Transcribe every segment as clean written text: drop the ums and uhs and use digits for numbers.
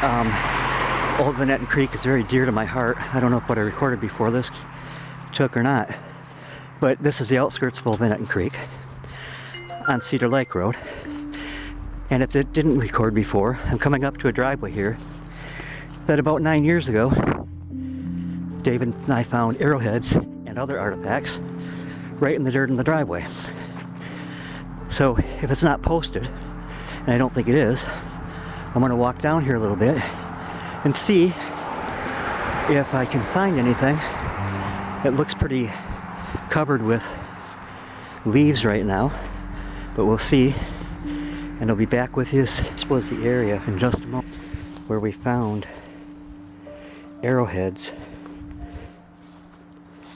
Old Etten Creek is very dear to my heart. I don't know if what I recorded before this took or not, but this is the outskirts of Old Etten Creek on Cedar Lake Road. And if it didn't record before, I'm coming up to a driveway here that about 9 years ago, David and I found arrowheads and other artifacts right in the dirt in the driveway. So if it's not posted, and I don't think it is, I'm going to walk down here a little bit and see if I can find anything. It looks pretty covered with leaves right now, but we'll see. And I'll be back with you. This was the area in just a moment where we found arrowheads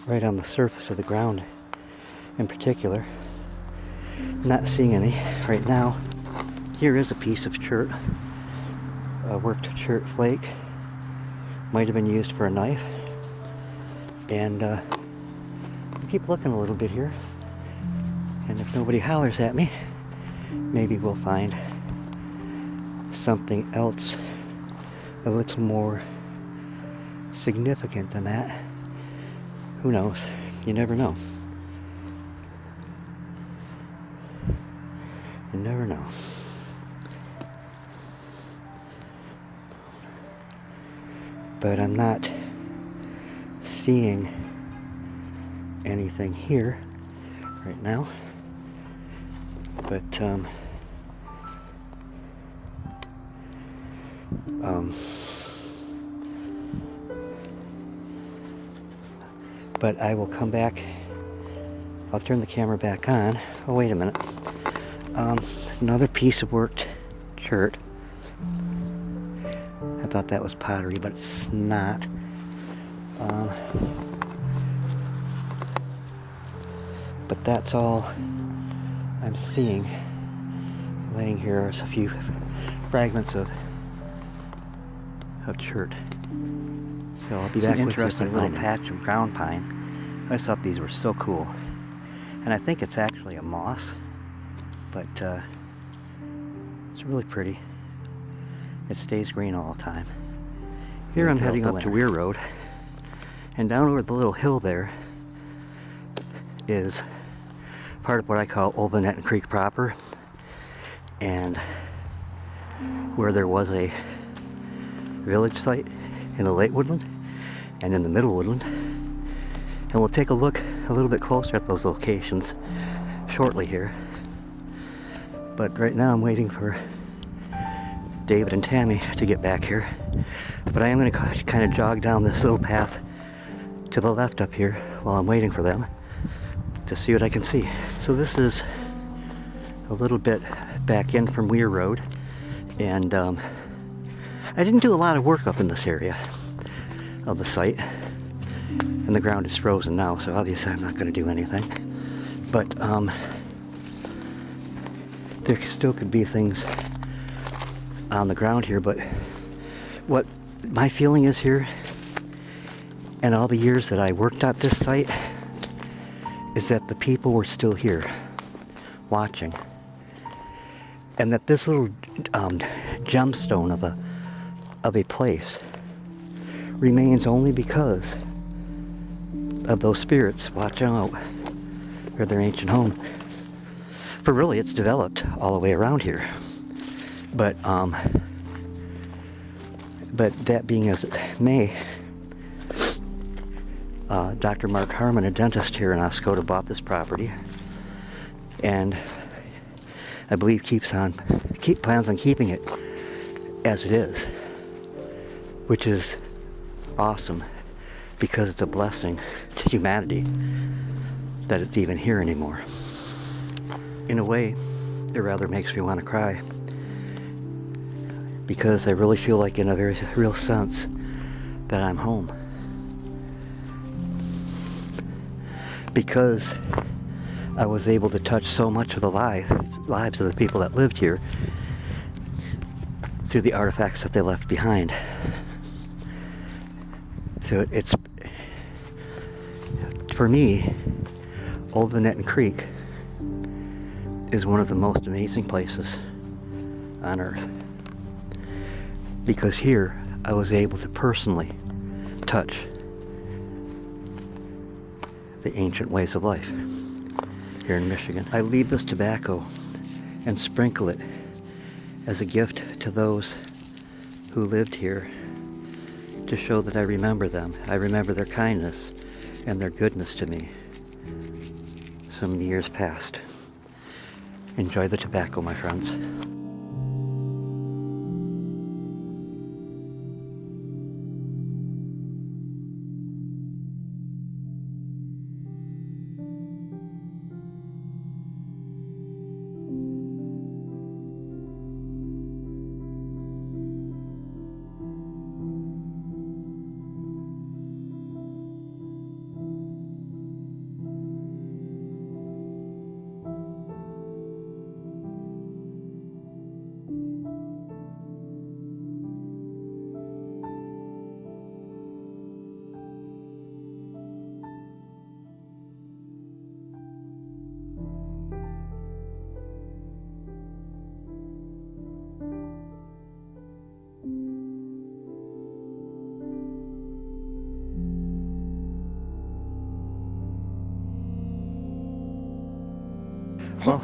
right on the surface of the ground in particular. Not seeing any right now. Here is a piece of chert, a worked chert flake. Might have been used for a knife. And I'll keep looking a little bit here. And if nobody hollers at me, maybe we'll find something else a little more significant than that. Who knows? You never know. You never know. But I'm not seeing anything here right now. But but I will come back. I'll turn the camera back on. Oh, wait a minute. There's another piece of worked chert. I thought that was pottery, but it's not. But that's all I'm seeing. Laying here is a few fragments of chert. So I'll be back with you. Interesting little patch of ground pine. I just thought these were so cool. And I think it's actually a moss, but it's really pretty. It stays green all the time. Here I'm heading up to Weir Road, and down over the little hill there is part of what I call Old Etten Creek proper, and where there was a village site in the late woodland and in the middle woodland. And we'll take a look a little bit closer at those locations shortly here. But right now I'm waiting for David and Tammy to get back here. But I am going to kind of jog down this little path to the left up here while I'm waiting for them to see what I can see. So this is a little bit back in from Weir Road, and I didn't do a lot of work up in this area of the site, and the ground is frozen now, so obviously I'm not going to do anything. But there still could be things on the ground here, but what my feeling is here, and all the years that I worked at this site, is that the people were still here watching, and that this little gemstone of a place remains only because of those spirits watching out for their ancient home. For really, it's developed all the way around here. But that being as it may, Dr. Mark Harmon, a dentist here in Oscoda, bought this property, and I believe plans on keeping it as it is, which is awesome because it's a blessing to humanity that it's even here anymore. In a way, it rather makes me want to cry, because I really feel like, in a very real sense, that I'm home. Because I was able to touch so much of the lives of the people that lived here through the artifacts that they left behind. So it's, for me, Old Etten Creek is one of the most amazing places on earth. because here I was able to personally touch the ancient ways of life here in Michigan. I leave this tobacco and sprinkle it as a gift to those who lived here to show that I remember them. I remember their kindness and their goodness to me some years past. Enjoy the tobacco, my friends. Well,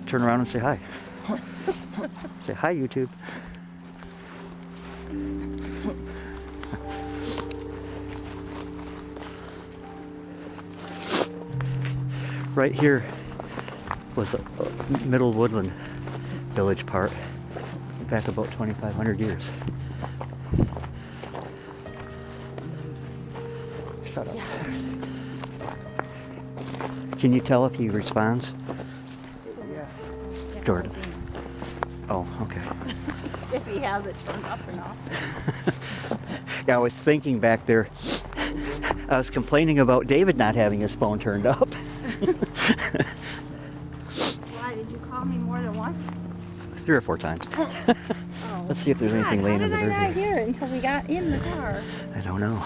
turn around and say hi. Say hi, YouTube. Right here was a middle Woodland village part back about 2,500 years. Shut up. Can you tell if he responds? Jordan. Oh, okay. If he has it turned up or not. Yeah, I was thinking back there, I was complaining about David not having his phone turned up. Why, did you call me more than once? 3 or 4 times. Oh. Let's see if there's anything laying in the dirt How did I not here. hear it until we got in the car? I don't know.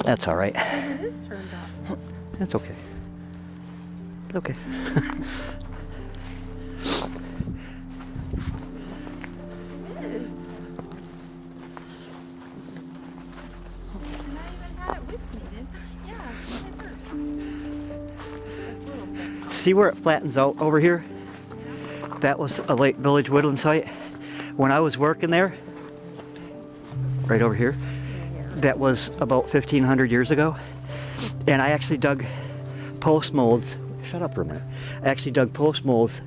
That's all right. It is turned up. That's okay. It's okay. See where it flattens out over here? That was a late village woodland site. When I was working there, right over here, that was about 1,500 years ago. And I actually dug post molds. Shut up for a minute. I actually dug post molds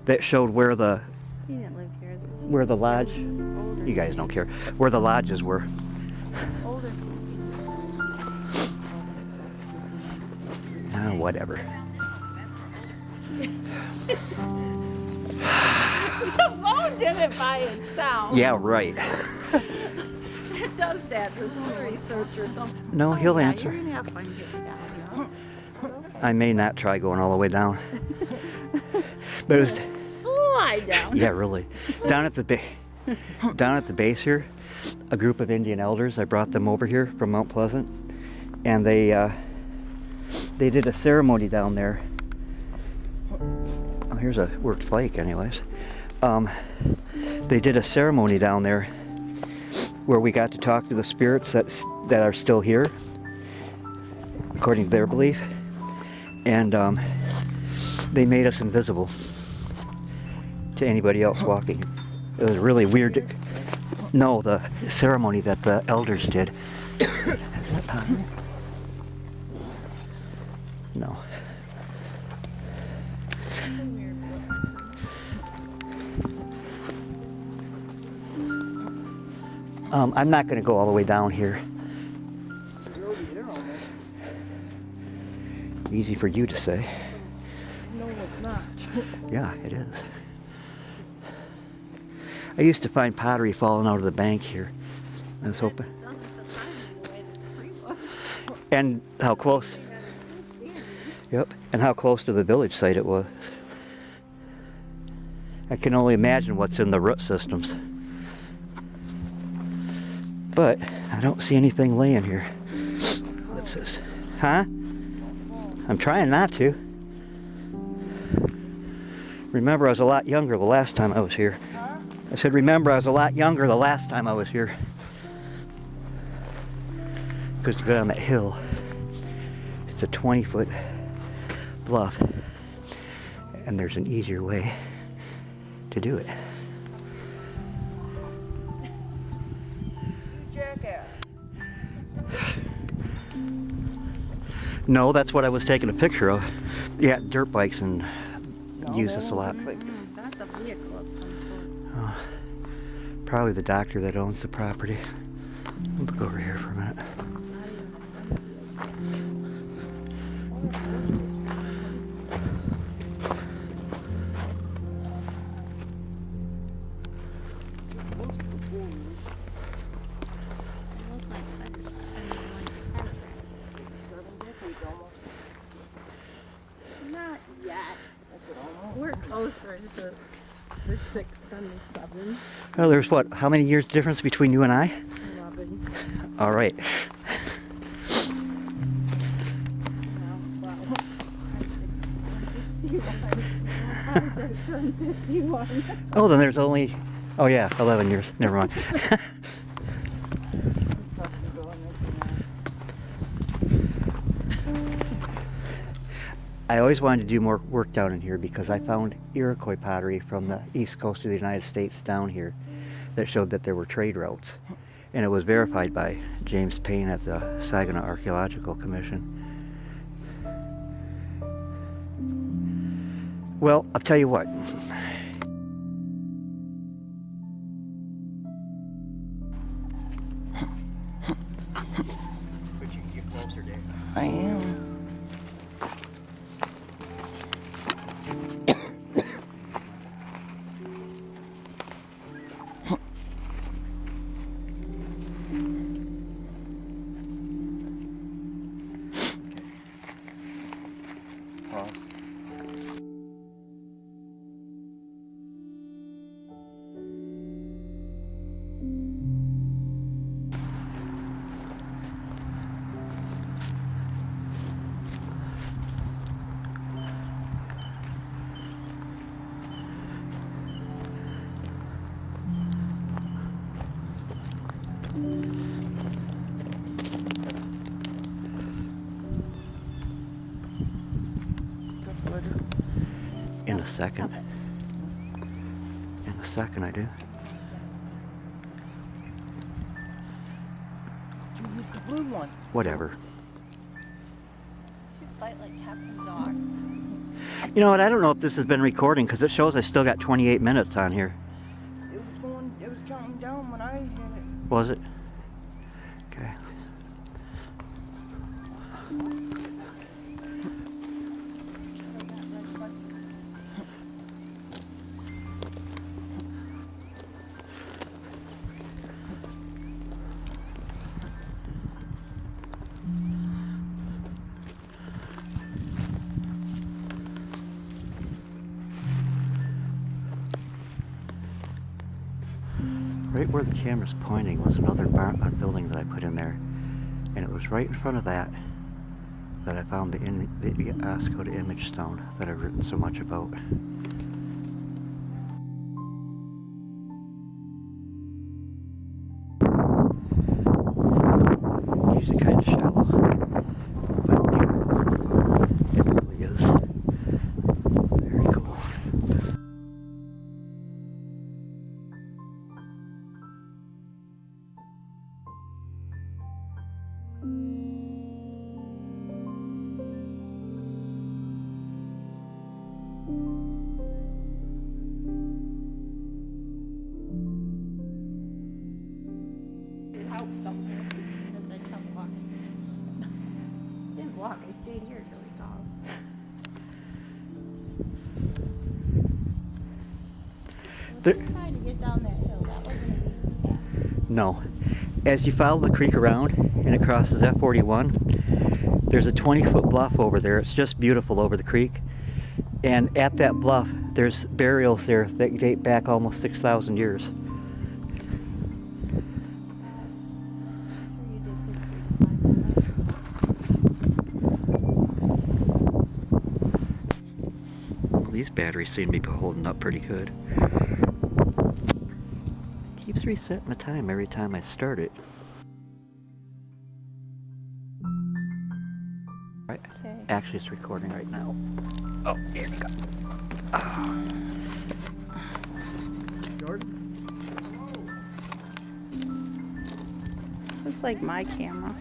that showed where the He didn't live here. where the lodge. Older. You guys don't care where the lodges were. Older. Whatever. The phone did it by itself. Yeah, right. It does that, the research or something. No, he'll yeah, answer. You're gonna have fun getting down here. I may not try going all the way down. But it was, Slide down. yeah, really. Down at the base here, a group of Indian elders, I brought them over here from Mount Pleasant, and they did a ceremony down there. Oh, here's a worked flake anyways. They did a ceremony down there where we got to talk to the spirits that are still here, according to their belief, and they made us invisible to anybody else walking. It was really weird. No, the ceremony that the elders did. Is that time? No. I'm not going to go all the way down here. Easy for you to say. No, it's not. Yeah, it is. I used to find pottery falling out of the bank here. I was hoping. And how close? Yep. And how close to the village site it was. I can only imagine what's in the root systems. But I don't see anything laying here. What's this? Huh? I'm trying not to. Remember, I was a lot younger the last time I was here. I said, remember, I was a lot younger the last time I was here. Because to go down that hill, it's a 20-foot bluff. And there's an easier way to do it. Jackass. No, that's what I was taking a picture of. Yeah, dirt bikes and use this a lot. That's a vehicle of some sort. Oh, probably the doctor that owns the property. I'll look over here for a minute. Not yet. We're closer to the 6th than the 7th. Well, there's what? How many years difference between you and I? 11. All right. I just turned 51. Oh, then there's only, oh yeah, 11 years. Never mind. I always wanted to do more work down in here because I found Iroquois pottery from the east coast of the United States down here that showed that there were trade routes. And it was verified by James Payne at the Saginaw Archaeological Commission. Well, I'll tell you what. But you can get closer, Dave. I am. In a second. In a second, I do. You use the blue one. Whatever. Two fight like cats and dogs. You know what? I don't know if this has been recording because it shows I still got 28 minutes on here. It was counting down when I hit it. Was it? Okay. Right where the camera's pointing was another building that I put in there, and it was right in front of that I found the Oscoda image stone that I've written so much about. Usually kind of shallow, but it really is very cool. It helped something because I kept walking. Didn't walk, I stayed here till he called. Trying to get down that hill, that wasn't an easy task. No. As you follow the creek around and it crosses F41, there's a 20-foot bluff over there. It's just beautiful over the creek. And at that bluff, there's burials there that date back almost 6,000 years. These batteries seem to be holding up pretty good. keeps resetting the time every time I start it. Right. Okay. Actually, it's recording right now. Oh, here we go. Jordan? This is like my camera.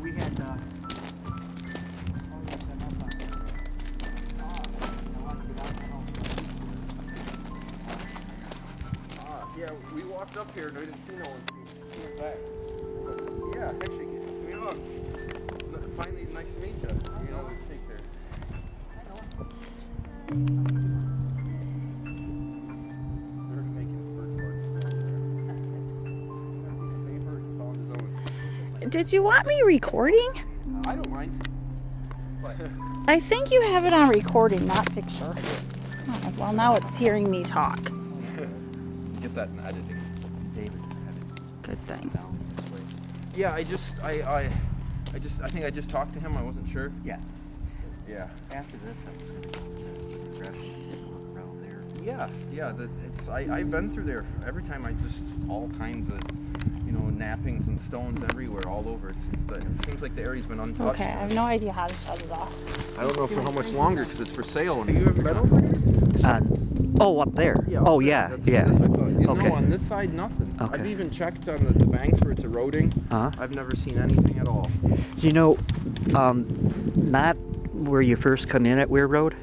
We had, yeah, we walked up here and we didn't see no one. We went back. But yeah, actually, give me a hug. Finally, nice to meet you. You know, take care. They're already making his first large stone there. A piece of paper, he found his own. Did you want me recording? I don't mind. But I think you have it on recording, not picture. Oh, well, now it's hearing me talk. get that in editing. David's had Good thing. it down this way. Yeah, I think I just talked to him. I wasn't sure. Yeah. Yeah. After this, I was going to go to the restaurant around there. Yeah. I've been through there. Every time I just all kinds of, nappings and stones everywhere, all over. It seems like the area's been untouched. Okay, I have no idea how to shut it off. I don't know for how much longer because it's for sale. And you ever been over here? Oh, up there. Yeah. Oh, up there. yeah, That's yeah. what I thought. Okay. No, on this side, nothing. Okay. I've even checked on the banks where it's eroding. Uh-huh. I've never seen anything at all. Not where you first come in at Weir Road,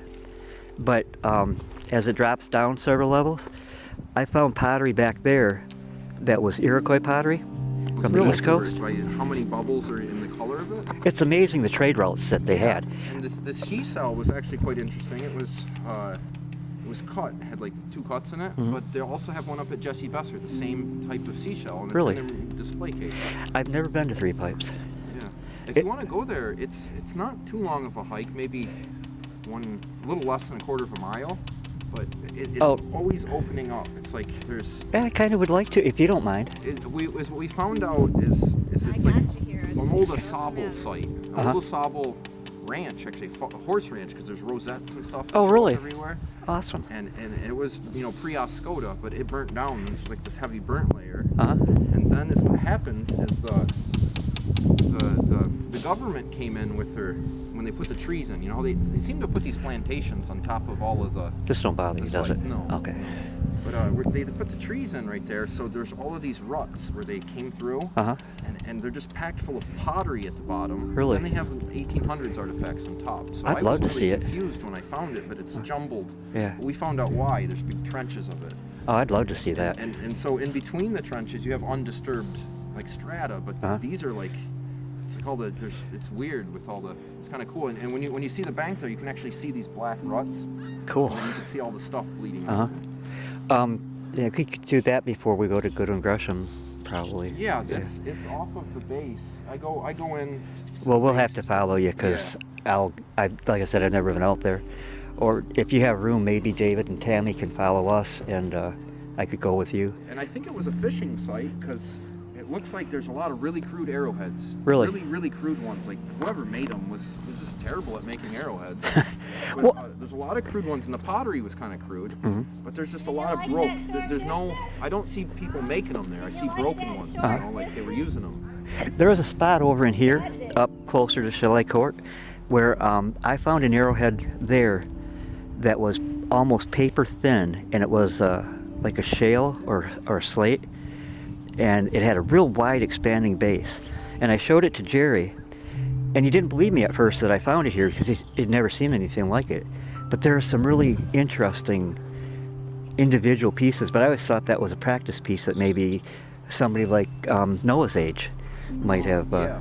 but as it drops down several levels, I found pottery back there that was Iroquois pottery from the East Coast. How many bubbles are in the color of it? It's amazing the trade routes that they had. And this she cell was actually quite interesting. It was cut, it had like 2 cuts in it, Mm-hmm. but they also have one up at Jesse Besser, the same type of seashell, and it's Really? in their display case. I've never been to Three Pipes. Yeah. If you want to go there, it's not too long of a hike, maybe a little less than a quarter of a mile, but it's always opening up. It's like there's. Yeah, I kind of would like to, if you don't mind. What we found out is it's like an old Oscoda site, an Uh-huh. old Oscoda ranch, actually a horse ranch, because there's rosettes and stuff. Oh, really? Everywhere. Awesome. And it was pre-Oscoda, but it burnt down. There's like this heavy burnt layer. Uh-huh. And then what happened is the government came in with when they put the trees in. They seem to put these plantations on top of all of the. This don't bother you, the does it? sites. No. Okay. But they put the trees in right there, so there's all of these ruts where they came through, Uh-huh. and they're just packed full of pottery at the bottom. Really? And they have 1800s artifacts on top. So I'd love to see I it. was really confused when I found it, but it's jumbled. Yeah. We found out why. There's big trenches of it. Oh, I'd love to see that. And so in between the trenches, you have undisturbed like strata, but Uh-huh. these are like. It's like it's weird with all the. It's kind of cool, and when you see the bank there, you can actually see these black ruts. Cool. And you can see all the stuff bleeding. Uh-huh. Yeah, we could do that before we go to Goodwin Gresham, probably. Yeah, it's off of the base. I go in. Well, we'll have to follow you because like I said, I've never been out there. Or if you have room, maybe David and Tammy can follow us, and I could go with you. And I think it was a fishing site because it looks like there's a lot of really crude arrowheads. Really? Really, really crude ones. Like whoever made them was just terrible at making arrowheads. But Well- there's a lot of crude ones, and the pottery was kind of crude. Mhm. But there's just a lot of broke. There's no. I don't see people making them there. I see broken ones. Like they were using them. There was a spot over in here, up closer to Chalet Court, where I found an arrowhead there that was almost paper thin, and it was like a shale or a slate, and it had a real wide expanding base. And I showed it to Jerry, and he didn't believe me at first that I found it here because he'd never seen anything like it. But there are some really interesting individual pieces, but I always thought that was a practice piece that maybe somebody like Noah's age might have. Yeah.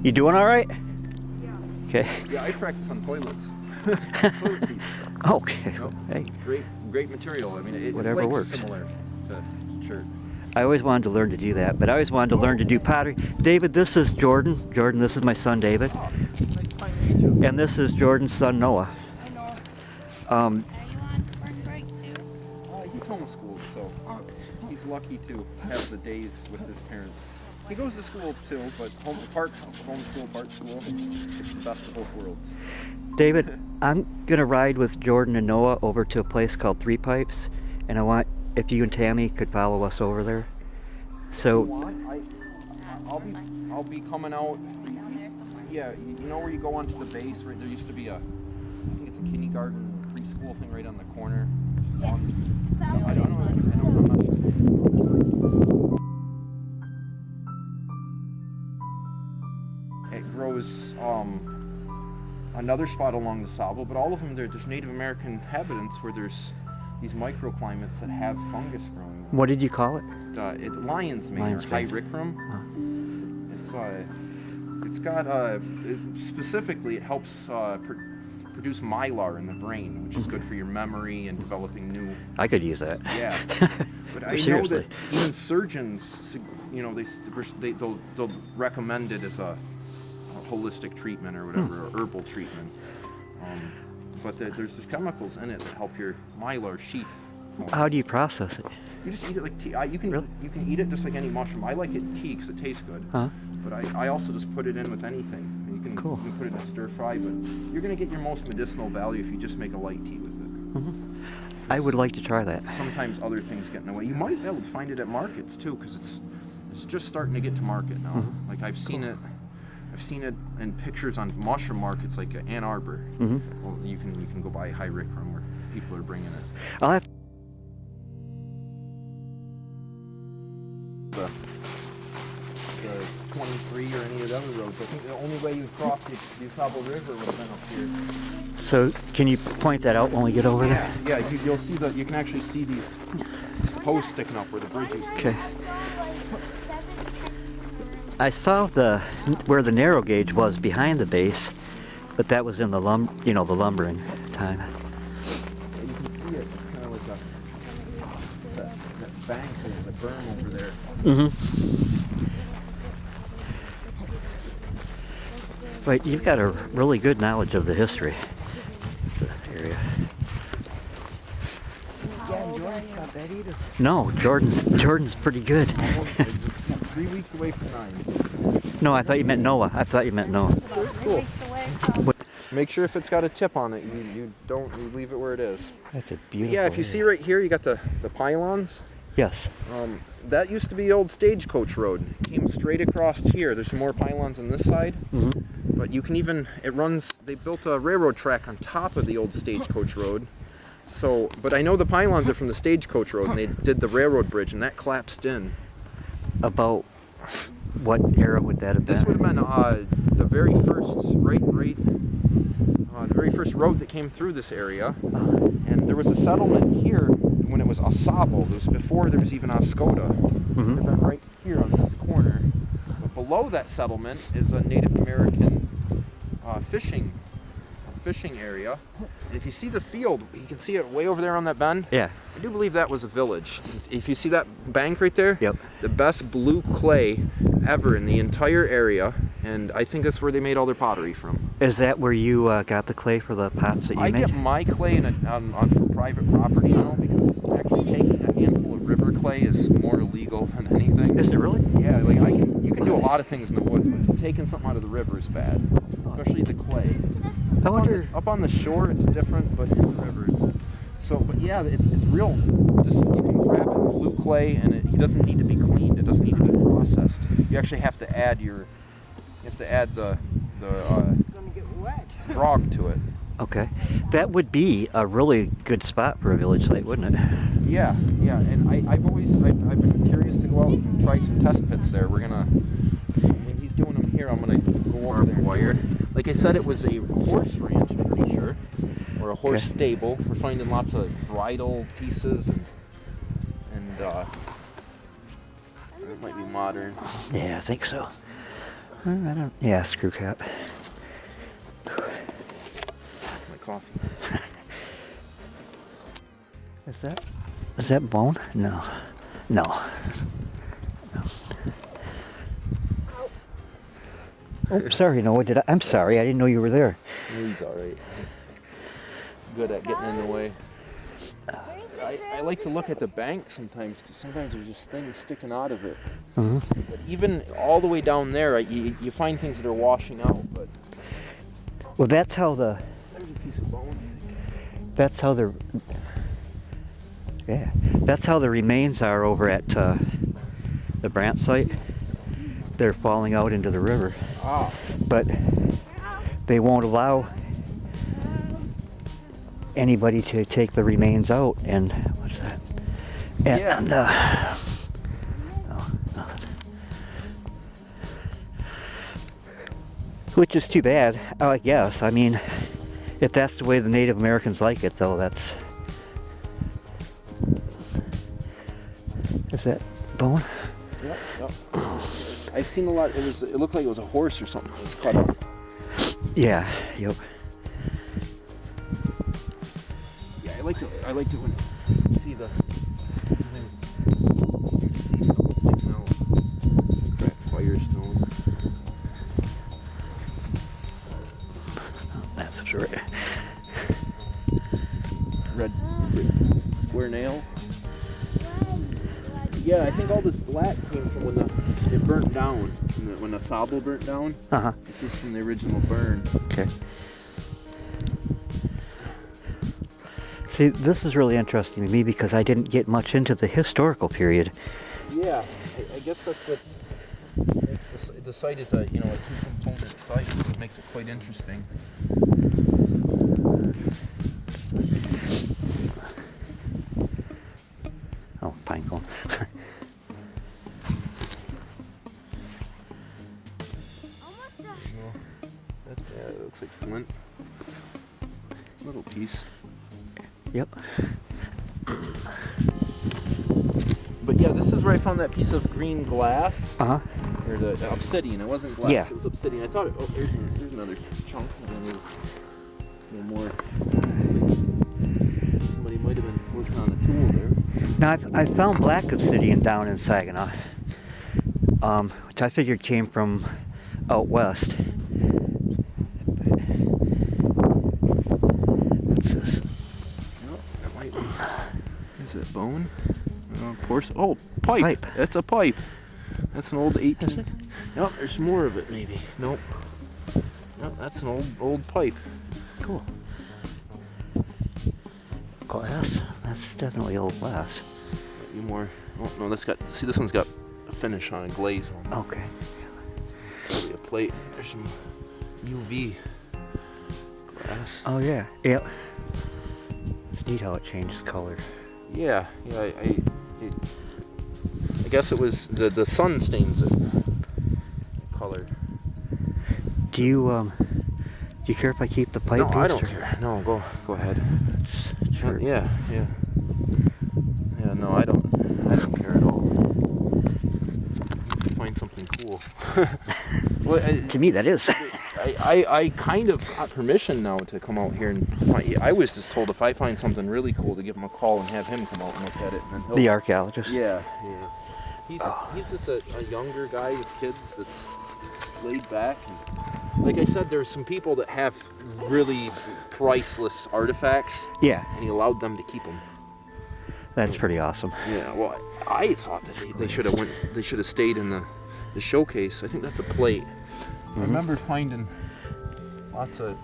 You doing all right? Yeah. Okay. Yeah, I practice on toilets. Toilet seats. Okay. Nope, Hey, it's great material. I mean, it Whatever flakes works. similar to shirt. I always wanted to learn to do that, but I always wanted to learn to do pottery. David, this is Jordan. Jordan, this is my son David. Oh, nice to finally meet you. And this is Jordan's son Noah. I know. Are you on spring break too? He's homeschooled, so he's lucky to have the days with his parents. He goes to school too, but part homeschool, part school. It's the best of both worlds. David, I'm going to ride with Jordan and Noah over to a place called Three Pipes, and I want if you and Tammy could follow us over there. So I'll be coming out. Yeah, you know where you go onto the base, right? There used to be I think it's a kindergarten preschool thing right on the corner. Yes. I don't know. I'm not sure. It grows another spot along the Sabo, but all of them there's Native American inhabitants where there's these microclimates that have fungus growing. what did you call it? Lion's mane Lion's or mane. hyricrum. It's got specifically it helps produce mylar in the brain, which is good for your memory and developing new. I could use that. Yeah, but I know Seriously. that even surgeons, you know, they'll recommend it as a holistic treatment or whatever, or herbal treatment. But there's chemicals in it that help your mylar sheath. How do you process it? You just eat it like tea. You can Really? you can eat it just like any mushroom. I like it tea because it tastes good. Huh? But I also just put it in with anything. Cool. You can put it in a stir fry, but you're gonna get your most medicinal value if you just make a light tea with it. I would like to try that. Sometimes other things get in the way. You might be able to find it at markets too, because it's just starting to get to market now. Like I've seen it in pictures on mushroom markets like Ann Arbor. Well, you can go buy hyricrum where people are bringing it. I'll have The 23 or any of the other roads. I think the only way you cross the Oscoda River would have been up here. So can you point that out when we get over there? Yeah, you'll see you can actually see these posts sticking up where the bridge is. Okay. I saw where the narrow gauge was behind the base, but that was in the lumbering time. Yeah, you can see it. It's kind of like that bank or the berm over there. Wait, you've got a really good knowledge of the history of the area. Yeah, Jordan's not bad either. No, Jordan's pretty good. 3 weeks away from 9. No, I thought you meant Noah. Cool. Make sure if it's got a tip on it, you leave it where it is. That's a But beautiful. yeah, if you see right here, you got the pylons. Yes. That used to be the old stagecoach road. It came straight across here. There's some more pylons on this side. But you can they built a railroad track on top of the old stagecoach road. So, but I know the pylons are from the stagecoach road, and they did the railroad bridge, and that collapsed in. About what era would that have been? This would have been the very first, the very first road that came through this area. And there was a settlement here when it was Osabo. It was before there was even Oscoda. It would have been right here on this corner. But below that settlement is a Native American fishing area. And if you see the field, you can see it way over there on that bend. Yeah. I do believe that was a village. If you see that bank right there, Yep. the best blue clay ever in the entire area, and I think that's where they made all their pottery from. Is that where you got the clay for the pots that you I made? get my clay on for private property now because actually taking a handful of river clay is more illegal than anything. Is it really? Yeah, like you can do a lot of things in the woods, but taking something out of the river is bad, especially the clay. I wonder. Up on the shore it's different, but in the river. So, but yeah, it's real. Just you can grab it, blue clay, and it doesn't need to be cleaned. It doesn't need to be processed. You actually have to add the It's gonna get wet. grog to it. Okay. That would be a really good spot for a village site, wouldn't it? Yeah, and I've been curious to go out and try some test pits there. When he's doing them here, I'm gonna go over there. Wire. Like I said, it was a horse ranch, I'm pretty sure, or a horse stable. We're finding lots of bridle pieces and it might be modern. Yeah, I think so. I don't. Yeah, screw cap. My coffee. Is that bone? No. Oh, sorry, Noah. I'm sorry. I didn't know you were there. He's all right. Good at getting in the way. I like to look at the bank sometimes because sometimes there's just things sticking out of it. But even all the way down there, you find things that are washing out. But Well, that's how there's a piece of bone. That's how the Yeah, that's how the remains are over at the Brant site. They're falling out into the river, Ah. but they won't allow anybody to take the remains out. And what's that? And oh, nothing. Which is too bad, I guess. I mean, if that's the way the Native Americans like it, though, that's. Is that bone? Yep. I've seen a lot. It looked like it was a horse or something. It was cut up. Yeah. Yep. Yeah, I liked it when you see the. Cracked firestone. Oh, that's right. Red square nail. Yeah, I think all this black came from when it burnt down. When the Sabo burnt down. Uh-huh. This is from the original burn. Okay. See, this is really interesting to me because I didn't get much into the historical period. Yeah, I guess that's what makes the site is a two-component site. So it makes it quite interesting. Oh, pine cone. It looks like flint. Little piece. Yep. But yeah, this is where I found that piece of green glass. Uh-huh. Or the obsidian. It wasn't glass, Yeah. it was obsidian. I thought, here's another chunk. And then there's a little more. Somebody might have been working on a tool there. Now, I found black obsidian down in Saginaw, which I figured came from out west. What's this? No, that might be. Is it bone? Oh, pipe. Pipe. That's a pipe. That's an old 18. Nope, there's more of it maybe. Nope. Nope, that's an old pipe. Cool. Glass? That's definitely old glass. Maybe more. Oh no, this one's got a finish on a glaze on it. Okay. Probably a plate. There's some UV glass. Oh yeah. Yep. It's neat how it changes color. Yeah. I guess it was the sun stains it color. Do you care if I keep the pipe No, piece? I don't or- care. No, go ahead. Sure. Yeah. No, I don't care at all. Find something cool. Well, To me, that is. I kind of got permission now to come out here and find. I was just told if I find something really cool to give him a call and have him come out and look at it. And then The archaeologist. Yeah. He's just a younger guy with kids that's laid back. And like I said, there are some people that have really priceless artifacts. Yeah. And he allowed them to keep them. That's pretty awesome. Yeah. Well, I thought that they should have They should have stayed in the showcase. I think that's a plate. I remember finding lots of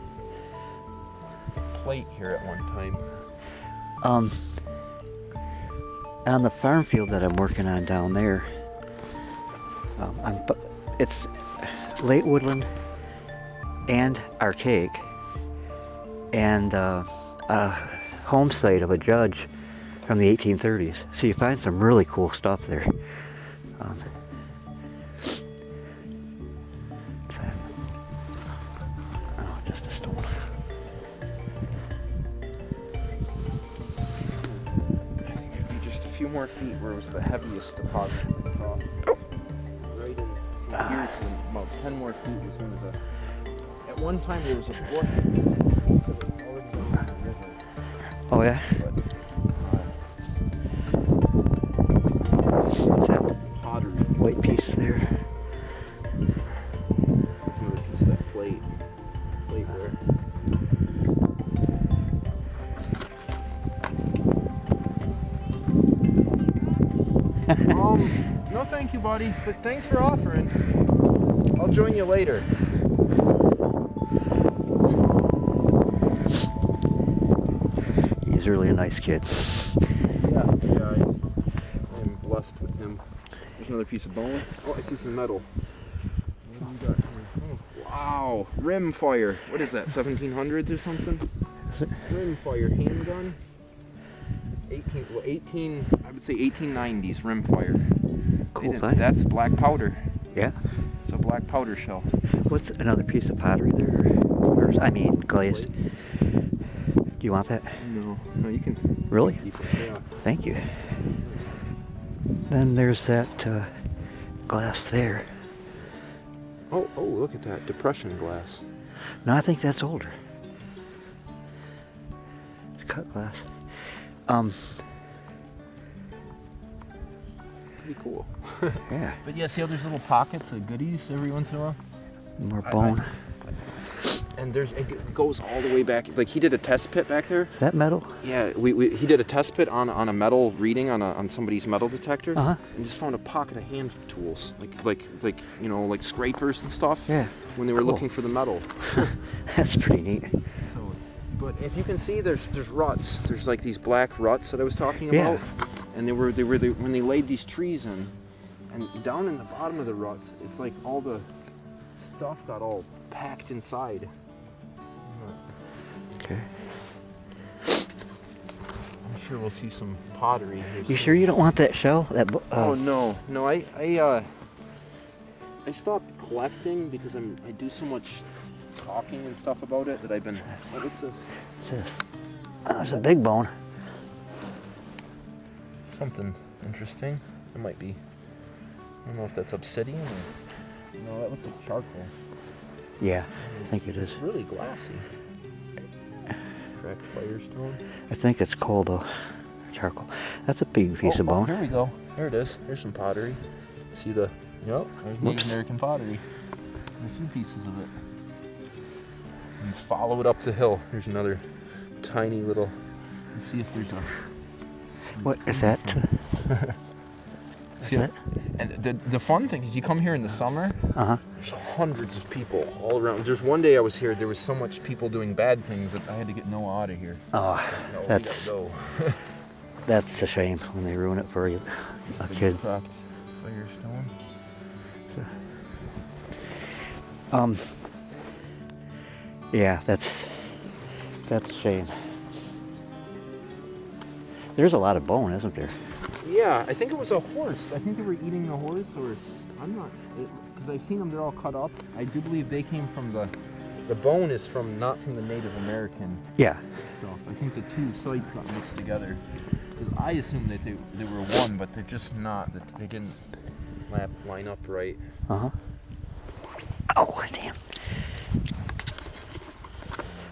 plate here at one time. On the farm field that I'm working on down there, it's late woodland and archaic, and a home site of a judge from the 1830s. So you find some really cool stuff there. What's that? Oh, just a stone. I think it'd be just a few more feet where it was the heaviest deposit. Right in from here to about 10 more feet was one of the. At one time there was a brook. Already down the river. Oh yeah? What's that Pottery. white piece there? That's another piece of that plate. Plate there. No thank you, buddy, but thanks for offering. I'll join you later. He's really a nice kid. Yeah. Yeah, I'm blessed with him. There's another piece of bone. Oh, I see some metal. What do we got here? Oh, wow, rim fire. What is that, 1700s or something? Rim fire handgun. 18, I would say 1890s rim fire. Cool thing. That's black powder. Yeah. It's a black powder shell. What's another piece of pottery there? Or, I mean, glazed. Do you want that? No, you can. Really? Keep it. Yeah. Thank you. Then there's that glass there. Oh, look at that depression glass. No, I think that's older. It's cut glass. Pretty cool. Yeah. But yeah, see how there's little pockets of goodies every once in a while? More bone. And it goes all the way back. Like he did a test pit back there. Is that metal? Yeah, he did a test pit on a metal reading on somebody's metal detector. Uh-huh. And just found a pocket of hand tools, like like scrapers and stuff. Yeah. When they were Cool. looking for the metal. That's pretty neat. So, but if you can see, there's ruts. There's like these black ruts that I was talking Yeah. about. And they were when they laid these trees in, and down in the bottom of the ruts, it's like all the stuff got all packed inside. Okay. I'm sure we'll see some pottery here. You soon. sure you don't want that shell? Oh no, I stopped collecting because I do so much talking and stuff about it that I've been. Oh, what's this? What's this? Oh, there's a big bone. Something interesting. It might be. I don't know if that's obsidian or. No, that looks like charcoal. Yeah, I think it is. It's really glassy. Cracked firestone. I think it's coal though. Charcoal. That's a big piece of bone. Here we go. There it is. There's some pottery. See the. Yep. There's Native Whoops. American pottery. And a few pieces of it. And just follow it up the hill. There's another tiny little. Let's see if there's a. What is that? Is that? And the fun thing is you come here in the summer, Uh-huh. there's hundreds of people all around. There's one day I was here, there was so much people doing bad things that I had to get Noah out of here. Oh, No, we that's gotta go. that's a shame when they ruin it for a kid. Cracked firestone. So, yeah, that's a shame. There's a lot of bone, isn't there? Yeah, I think it was a horse. I think they were eating the horse, or I'm not, because I've seen them. They're all cut up. I do believe they came from the bone is from not from the Native American Yeah. stuff. I think the two sites got mixed together. Because I assumed that they were one, but they're just not. That they didn't line up right. Uh-huh. Oh, damn.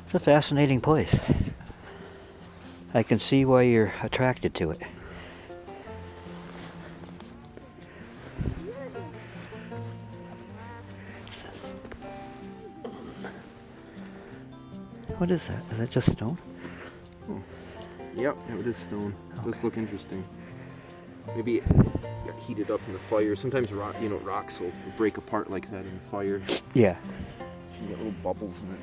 It's a fascinating place. I can see why you're attracted to it. What is that? Is that just stone? Yep, it is stone. Okay. Does look interesting. Maybe it got heated up in the fire. Sometimes rocks will break apart like that in the fire. Yeah. You get little bubbles in it.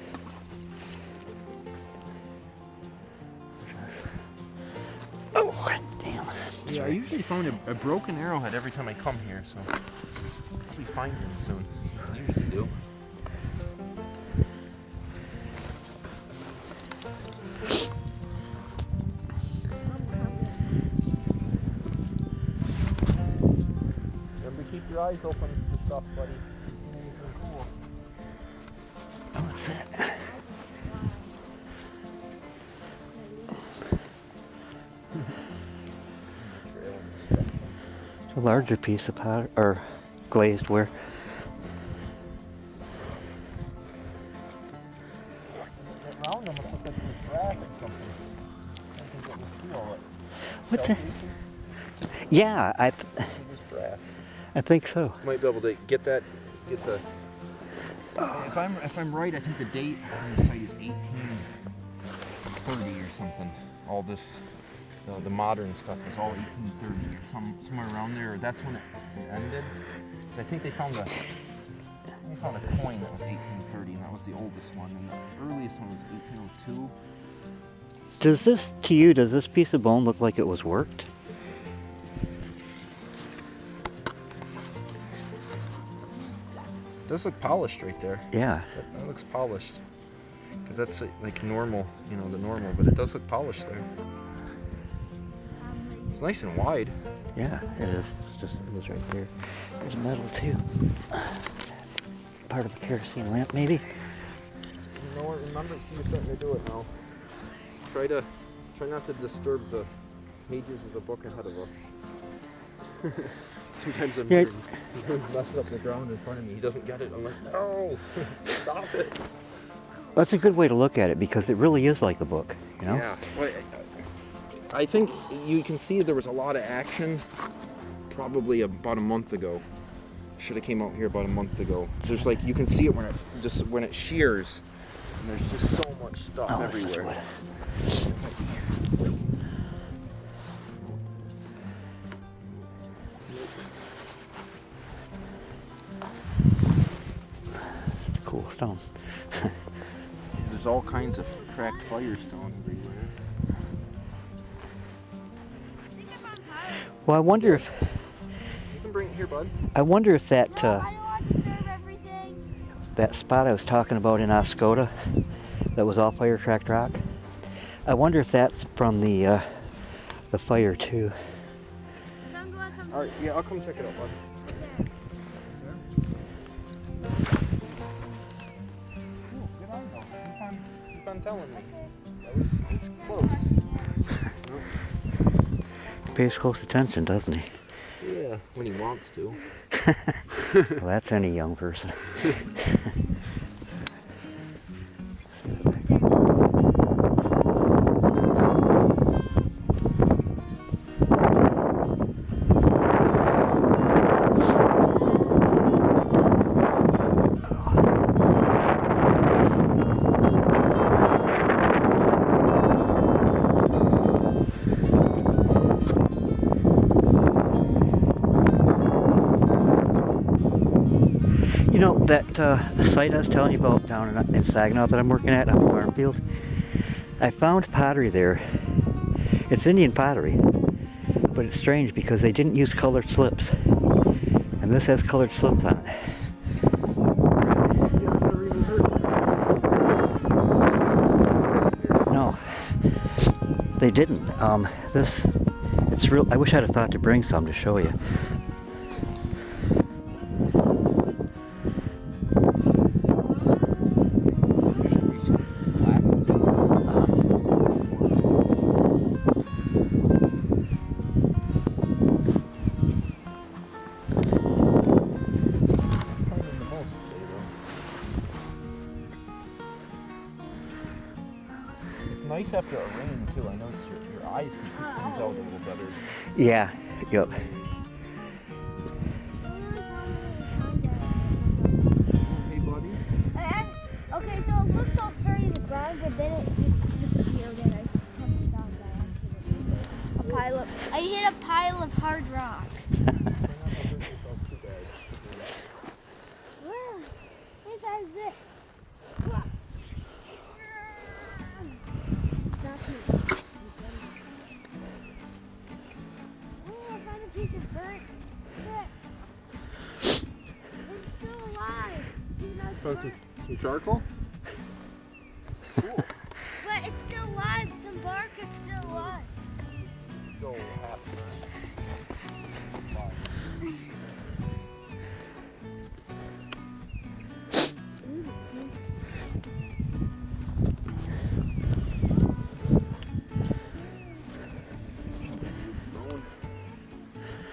Oh, damn. Yeah, I usually find a broken arrowhead every time I come here, so I'll probably find one soon. I usually do. Remember, keep your eyes open for stuff, buddy. Anything cool. What's that? It's a larger piece of powder or glazed ware. Around them, it looks like there's grass or something. I think that was through all it. What's that? Yeah, It was grass. I think so. Might be able to get the. If I'm right, I think the date on the site is 1830 or something. All this, the modern stuff is all 1830 or somewhere around there. That's when it ended. So I think they found a coin that was 1830, and that was the oldest one, and the earliest one was 1802. Does this piece of bone look like it was worked? does look polished right there. Yeah. That looks polished. Because that's like normal, you know, the normal, but it does look polished there. It's nice and wide. Yeah, it is. It's just, it was right there. There's metal too. Part of a kerosene lamp, maybe? You know what? Remember, see, you're starting to do it now. Try not to disturb the pages of the book ahead of us. Sometimes I'm messing up the ground in front of me. He doesn't get it. I'm like, no, stop it. Well, that's a good way to look at it because it really is like the book, you know? Yeah. Well, I think you can see there was a lot of action probably about a month ago. Should have came out here about a month ago. There's like, you can see it when it shears, and there's just so much stuff everywhere. It's a cool stone. There's all kinds of cracked firestone everywhere. Well, I wonder if You can bring it here, bud. I wonder if that I don't want to serve everything. that spot I was talking about in Oscoda, that was all fire cracked rock. I wonder if that's from the fire too. All right, yeah, I'll come check it out, bud. Keep on telling me. It's close. He pays close attention, doesn't he? Yeah, when he wants to. Well, that's any young person. You know, that the site I was telling you about down in Saginaw that I'm working at on the farm field, I found pottery there. It's Indian pottery, but it's strange because they didn't use colored slips. And this has colored slips on it. No, they didn't. It's real. I wish I'd have thought to bring some to show you. Nice after a rain too. I noticed your eyes can cleanse out a little better. Yeah. Yep. Hey, buddy. Okay, so it looked all sturdy to the ground, but then it just disappeared and I jumped down by accident. I hit a pile of hard rocks. Where? This has this. Oh, I found a piece of burnt stick. It's still alive. Found some charcoal? Cool. But it's still alive. Some bark is still alive. So happy.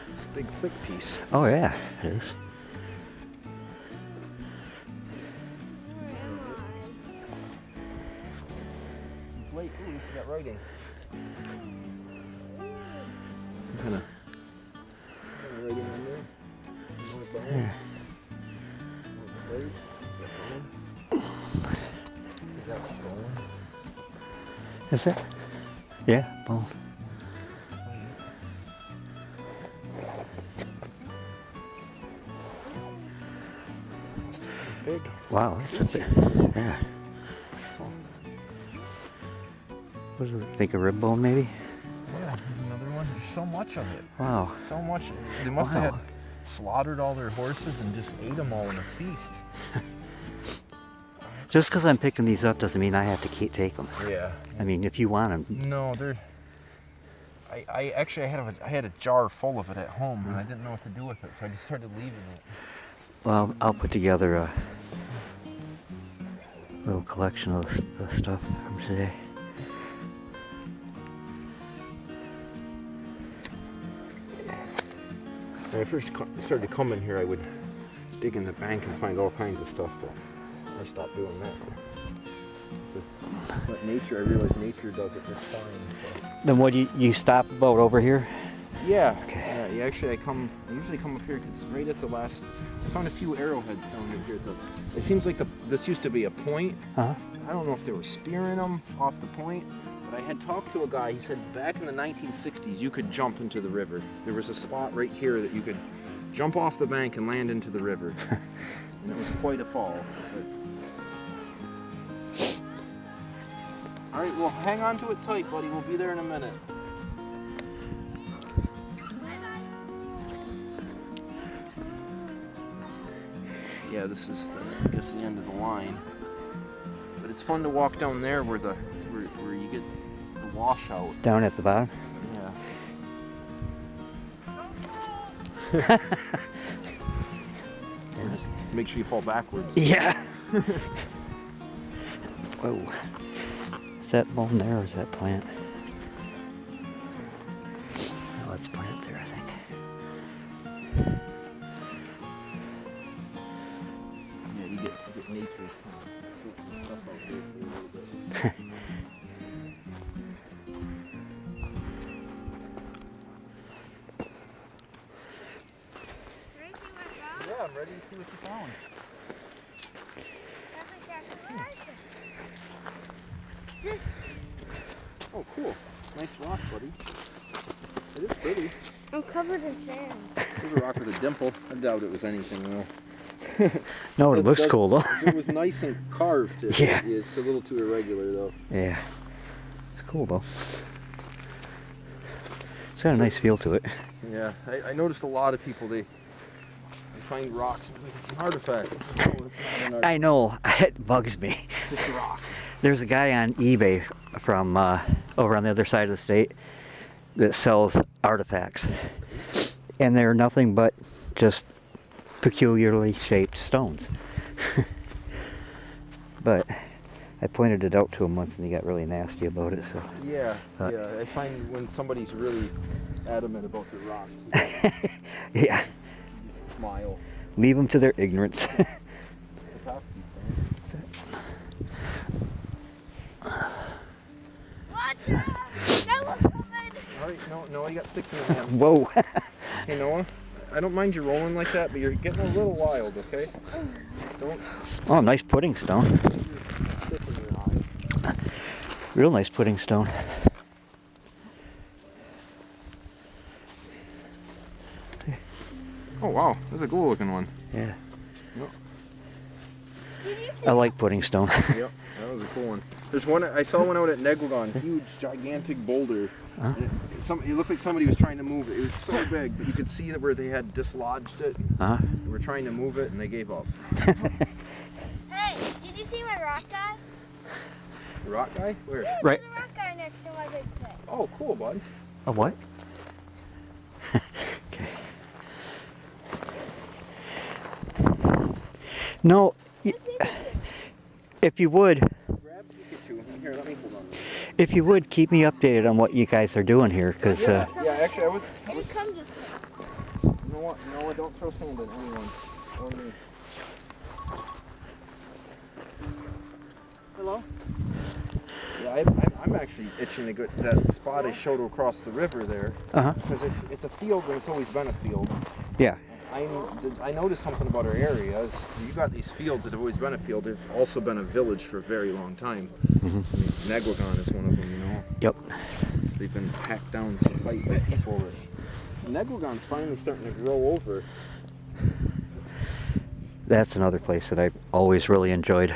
It's a big, thick piece. Oh yeah, it is. Wait, ooh, you see that writing? Some kind of writing on there. More bone. Yeah. More blade. Is that bone? Is that bone? Is it? Yeah, bone. It's big. Wow, that's a bit. Yeah. What do you think, a rib bone maybe? Yeah, another one. There's so much of it. Wow. So much. They must have had slaughtered all their horses and just ate them all in a feast. Just because I'm picking these up doesn't mean I have to take them. Yeah. I mean, if you want them. No, they're. I actually I had a jar full of it at home, and I didn't know what to do with it, so I just started leaving it. Well, I'll put together a little collection of the stuff from today. When I first started coming here, I would dig in the bank and find all kinds of stuff, but I stopped doing that. But nature, I realize nature does it just fine. So. Then what you stop about over here? Yeah. Okay. Yeah. Actually, I usually come up here because right at the last. I found a few arrowheads down in here. It seems like this used to be a point. Uh-huh. I don't know if they were spearing them off the point, but I had talked to a guy. He said back in the 1960s you could jump into the river. There was a spot right here that you could jump off the bank and land into the river, and it was quite a fall. All right, well, hang on to it tight, buddy. We'll be there in a minute. Yeah, this is, I guess, the end of the line. But it's fun to walk down there where you get the washout. Down at the bottom? Yeah. Just make sure you fall backwards. Yeah. Whoa. Is that bone there or is that plant? Oh, that's plant there, I think. Yeah, you get nature stuff out here for a little bit. Yeah, I'm ready to see what you found. That's exactly what I said. This. Oh, cool. Nice rock, buddy. It is pretty. I'm covered in sand. There's a rock with a dimple. I doubt it was anything, though. No, it looks cool, though. It was nice and carved. Yeah. It's a little too irregular, though. Yeah. It's cool, though. It's got a nice feel to it. Yeah, I noticed a lot of people, they find rocks and think it's an artifact. No, it's not an artifact. I know. It bugs me. It's just a rock. There's a guy on eBay from over on the other side of the state that sells artifacts. And they're nothing but just peculiarly shaped stones. But I pointed it out to him once and he got really nasty about it. So Yeah, yeah. I find when somebody's really adamant about the rock, yeah, you smile. leave them to their ignorance. What? That was coming. All right, no, you got sticks in your hand. Whoa. Hey, Noah, I don't mind you rolling like that, but you're getting a little wild, okay? Don't Oh, nice pudding stone. stick in your eye. Real nice pudding stone. Oh, wow, that's a cool looking one. Yeah. Yep, Did you see I like pudding stone. yep, that was a cool one. There's one, I saw one out at Negwagon, huge, gigantic boulder. Huh? It looked like somebody was trying to move it. It was so big, but you could see that where they had dislodged it. Uh-huh. They were trying to move it, and they gave up. Hey, did you see my rock guy? The rock guy? Where? Right. There's a rock guy next to my big pit. Oh, cool, bud. A what? Okay. No, if you would, Grab Pikachu. Here, let me hold on. if you would keep me updated on what you guys are doing here, because Yeah, actually, I was. And he comes with You know what? No, don't throw sand at anyone. Or me. Hello? Yeah, I'm actually itching to get that spot I showed across the river there. uh-huh. Because it's a field and it's always been a field. Yeah. I noticed something about our area. You got these fields that have always been a field. They've also been a village for a very long time. I mean, Negwagon is one of them, you know. Yep. They've been hacked down so tight by people. Negwagon's finally starting to grow over. That's another place that I've always really enjoyed.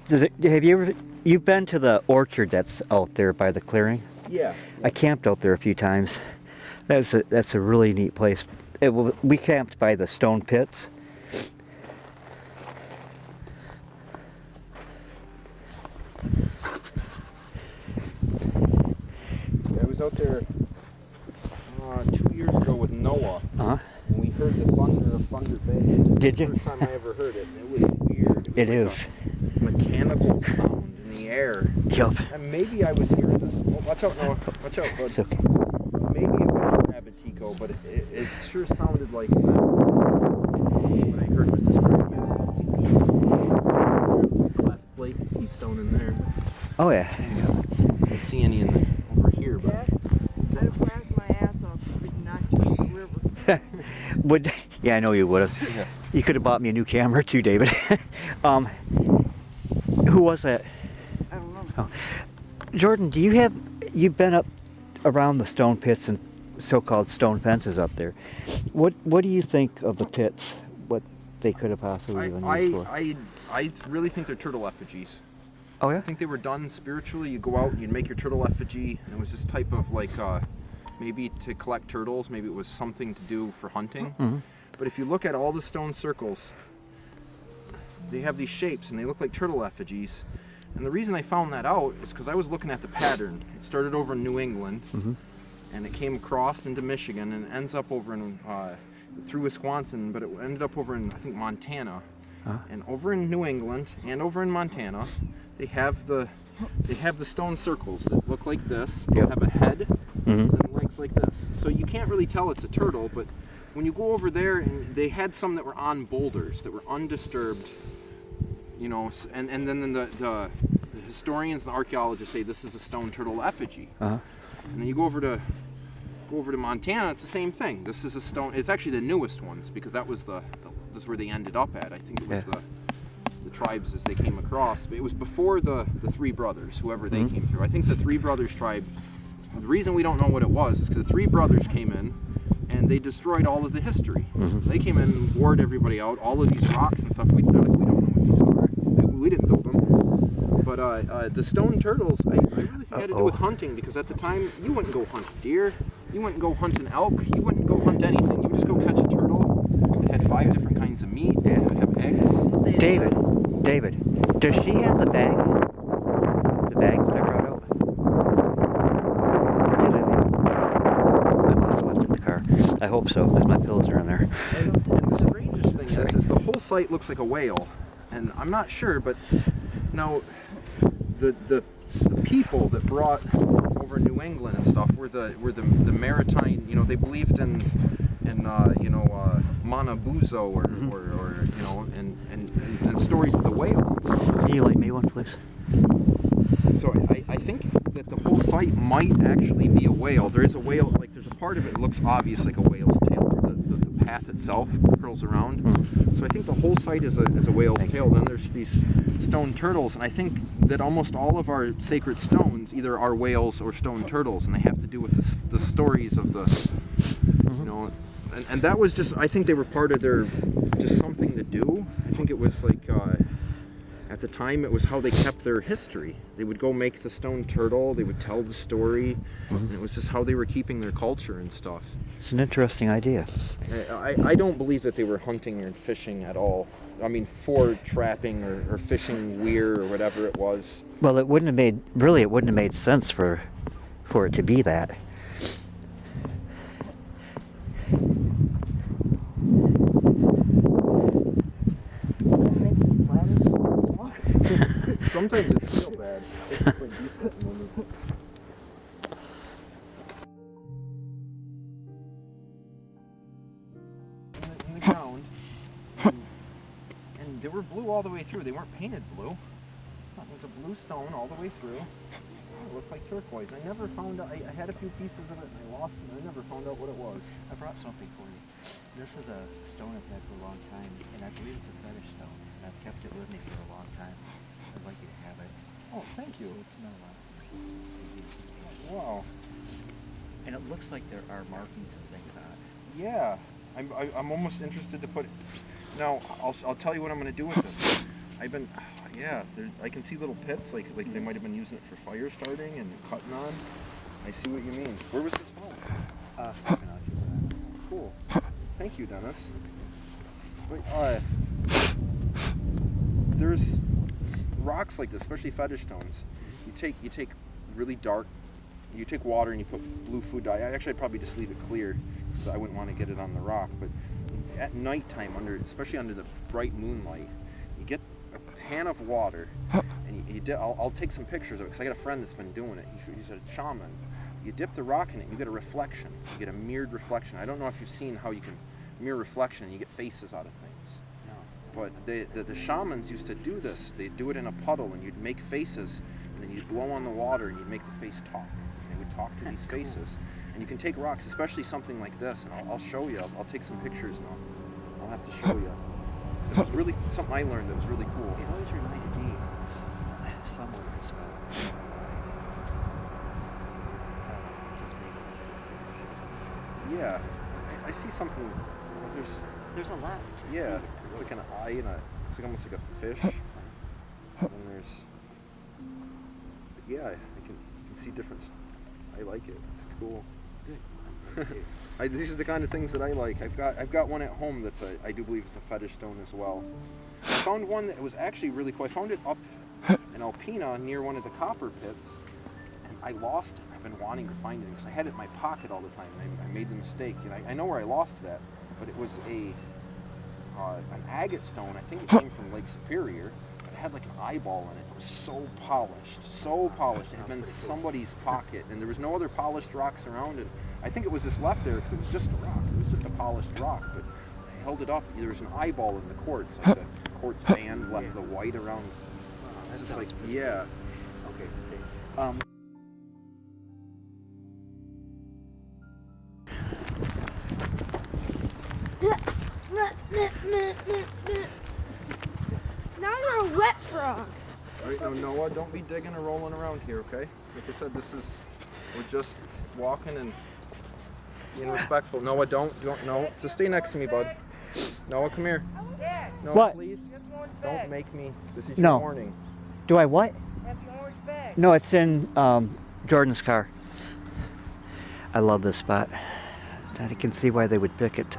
Have you've been to the orchard that's out there by the clearing? Yeah. I camped out there a few times. That's a really neat place. We camped by the stone pits. out there 2 years ago with Noah, Uh-huh. and we heard the thunder of Thunder Bay. Did you? The first time I ever heard it. It was weird. It was is. a mechanical sound in the air. Yup. And maybe I was hearing this. Oh, watch out, Noah. Watch out, bud. It's okay. Maybe it was Abatico, but it sure sounded like what I heard was described as glass plate keystone in there. Oh yeah. I don't see any in the, over here, but Dad, I'd whack my ass off if we knocked you in the river. Would yeah, I know you would have. yeah. You could have bought me a new camera too, David. Who was that? I don't know. Oh. Jordan, you've been up around the stone pits and so-called stone fences up there. What do you think of the pits? What they could have possibly been used for? I really think they're turtle effigies. Oh yeah? I think they were done spiritually. You go out, you'd make your turtle effigy, and it was this type of like maybe to collect turtles. Maybe it was something to do for hunting. Mm-hmm. But if you look at all the stone circles, they have these shapes and they look like turtle effigies. And the reason I found that out is because I was looking at the pattern. It started over in New England, Mm-hmm. and it came across into Michigan and ends up over in through Wisconsin, but it ended up over in I think Montana. Huh? And over in New England and over in Montana, they have the stone circles that look like this. They Yep. have a head Mm-hmm. and legs like this. So you can't really tell it's a turtle, but when you go over there, and they had some that were on boulders that were undisturbed, you know, and then the historians and archaeologists say this is a stone turtle effigy. Uh-huh. And then you go over to Montana, it's the same thing. This is a stone. It's actually the newest ones because that was this is where they ended up at. I think it was Yeah. the tribes as they came across. But it was before the three brothers, whoever they came through. I think the three brothers tribe. The reason we don't know what it was is because the three brothers came in and they destroyed all of the history. They came in and ward everybody out. All of these rocks and stuff. They're like, we don't know what these are. We didn't build them. But the stone turtles, I really think had to do with hunting because at the time you wouldn't go hunt deer, you wouldn't go hunt an elk, you wouldn't go hunt anything. You would just go catch a turtle. It had 5 different kinds of meat. It would have eggs. David, does she have the bag? The bag that I brought out? Or did I leave it? I must have left it in the car. I hope so, because my pills are in there. And the strangest thing is the whole site looks like a whale, and I'm not sure, but now the people that brought over New England and stuff were the maritime. You know, they believed in Manabuzo or you know and stories of the whale and stuff. Can you light me one, please? So I think that the whole site might actually be a whale. There is a whale, like there's a part of it that looks obvious like a whale's tail. The path itself curls around. So I think the whole site is a whale's tail. Then there's these stone turtles, and I think that almost all of our sacred stones either are whales or stone turtles, and they have to do with the stories of the, you know, and that was just, I think they were part of their, just something to do. I think it was like, at the time it was how they kept their history. They would go make the stone turtle, they would tell the story, and it was just how they were keeping their culture and stuff. It's an interesting idea. I don't believe that they were hunting or fishing at all. I mean, for trapping or fishing weir or whatever it was. Well, it wouldn't have made sense for it to be that. Sometimes it's real bad. It's like decent. In the ground, and they were blue all the way through. They weren't painted blue. It was a blue stone all the way through. It looked like turquoise. I never found out. I had a few pieces of it and I lost it. I never found out what it was. I brought something for you. This is a stone I've had for a long time, and I believe it's a fetish stone. And I've kept it with me for a long time. I'd like you to have it. Oh, thank you. So it's not a lot. Wow. And it looks like there are markings and things on it. Yeah. I'm almost interested to put. Now I'll tell you what I'm going to do with this. I've been, yeah. I can see little pits like they might have been using it for fire starting and cutting on. I see what you mean. Where was this from? Cool. Thank you, Dennis. Wait, there's rocks like this, especially fetish stones. You take really dark you take water and you put blue food dye. I'd probably just leave it clear, so I wouldn't want to get it on the rock. But at nighttime, especially under the bright moonlight, you get a pan of water, and I'll take some pictures of it because I got a friend that's been doing it. He's a shaman. You dip the rock in it, you get a reflection. You get a mirrored reflection. I don't know if you've seen how you can mirror reflection and you get faces out of things. No. But the shamans used to do this. They'd do it in a puddle, and you'd make faces, and then you'd blow on the water, and you'd make the face talk. And they would talk to these faces. And you can take rocks, especially something like this, and I'll show you. I'll take some pictures, and I'll have to show you. Because it was really something I learned that was really cool. It always reminded me somewhat of this. Yeah, I see something. There's a lot. Yeah, it's like an eye and it's like almost like a fish. And there's, yeah, I can see different. I like it. It's cool. Good. These are the kind of things that I like. I've got one at home that's I do believe it's a fetish stone as well. I found one that was actually really cool. I found it up in Alpena near one of the copper pits, and I lost it. I've been wanting to find it because I had it in my pocket all the time. I made the mistake, and I know where I lost it at, but it was an agate stone. I think it came from Lake Superior. But it had like an eyeball in it. It was so polished, so polished. It had been in somebody's pocket, and there was no other polished rocks around it. I think it was just left there because it was just a rock. It was just a polished rock, but I held it up. There was an eyeball in the quartz, like the quartz band left the white around. It's just like, yeah. Okay. Now you're a wet frog. All right, now Noah, don't be digging or rolling around here, okay? Like I said, we're just walking and being respectful. Noah, don't, no. Just stay next to me, bud. Noah, come here. Noah, What? please. Don't make me. This is No. your warning. Do I what? Have the orange bag. No, it's in Jordan's car. I love this spot. I can see why they would pick it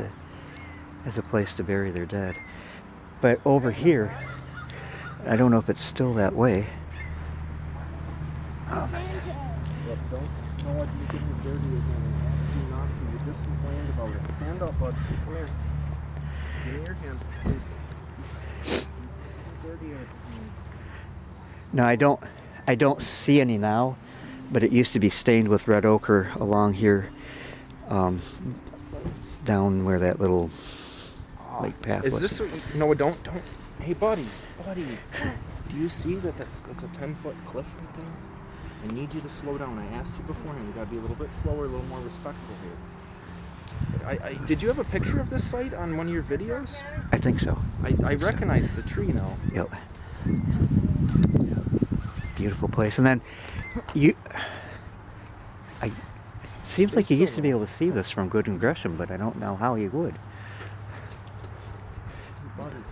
as a place to bury their dead. But over here, I don't know if it's still that way. Look, don't. Noah, you get me dirty again and ask you not to. You just complained about it. Stand up, bud. Come here. Give me your hand, please. This is dirty. No, I don't see any now, but it used to be stained with red ochre along here, down where that little lake path was. Is this Noah? Don't. Hey, buddy. Do you see that that's a 10-foot cliff right there? I need you to slow down. I asked you beforehand. You gotta be a little bit slower, a little more respectful here. Did you have a picture of this site on one of your videos? I think so. I recognize the tree now. Yep. Beautiful place. And then it seems like you used to be able to see this from Good and Gresham, but I don't know how you would. Buddy, is